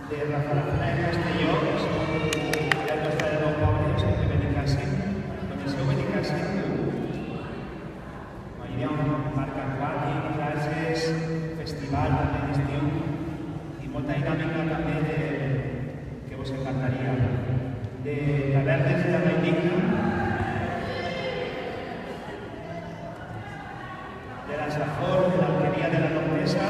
de Rafael Castelló, que el nostre de nou poble, o sigui que Benicàssim, coneixeu Benicàssim? Hi ha un parc aquàtic, classes, festival també d'estiu i molta dinàmica també que vos encantaria. De tavernes de la Valldigna, de la Safor, de l'Alqueria de la Noblesa,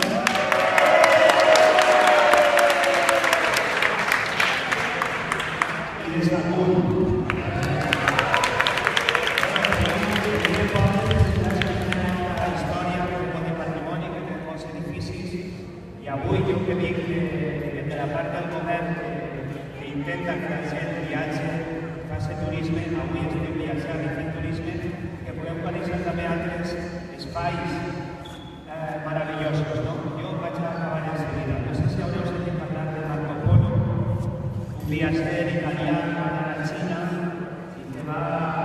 i de Sagunt. La història, un de patrimoni que té molts edificis, i avui jo que dic de la part del govern que intenta que la gent viatge, faci turisme, avui estem viatjant i fent turisme, que podem conèixer també altres espais meravellosos, no? Jo vaig acabar en seguida. No sé si haureu sentit parlar de Marco Polo, un viatger italià que va anar a la Xina i que va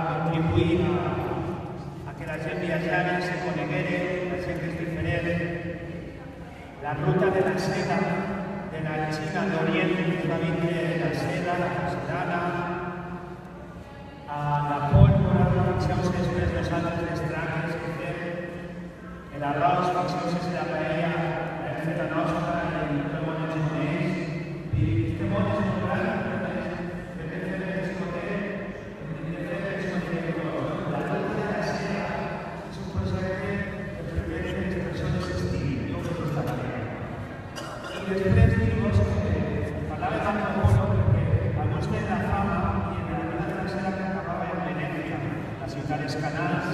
contribuir a que la gent viatjara, se coneguera, la gent és diferent. La ruta de la seda, de la Xina d'Orient, que va vindre la seda, la porcelana, a la pólvora, fixeu-vos després nosaltres les traques que fem, l'arròs, fixeu-vos la paella, la feta nostra, i tot el món ens coneix. I este món és molt gran, que té fer l'excotet, que té fer l'excotet. La ruta de la seda és un projecte que permet que les persones estiguin, jo crec que està bé. I després dir-vos que parlava de Marco Polo perquè alguns tenen la fama i en la vida de la seda que acabava en Venècia, la ciutat dels canals,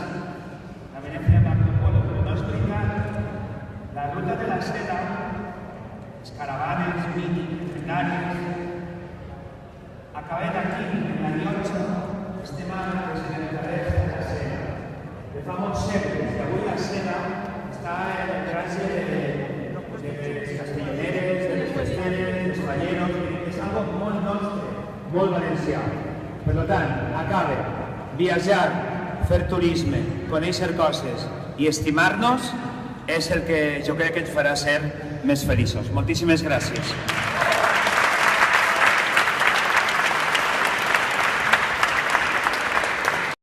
la Venècia de Marco Polo, però no és veritat. La ruta de la seda, les caravanes legendàries, acaben aquí, en la llotja, estem ara en el carrer de la seda. De fa molts segles, i avui la seda està en el trànsit de les castelloneres, de les festeres, dels balleros, és algo molt nostre, molt valencià. Per tant, acabe viatjar, fer turisme, conèixer coses i estimar-nos és el que jo crec que ens farà ser més feliços. Moltíssimes gràcies.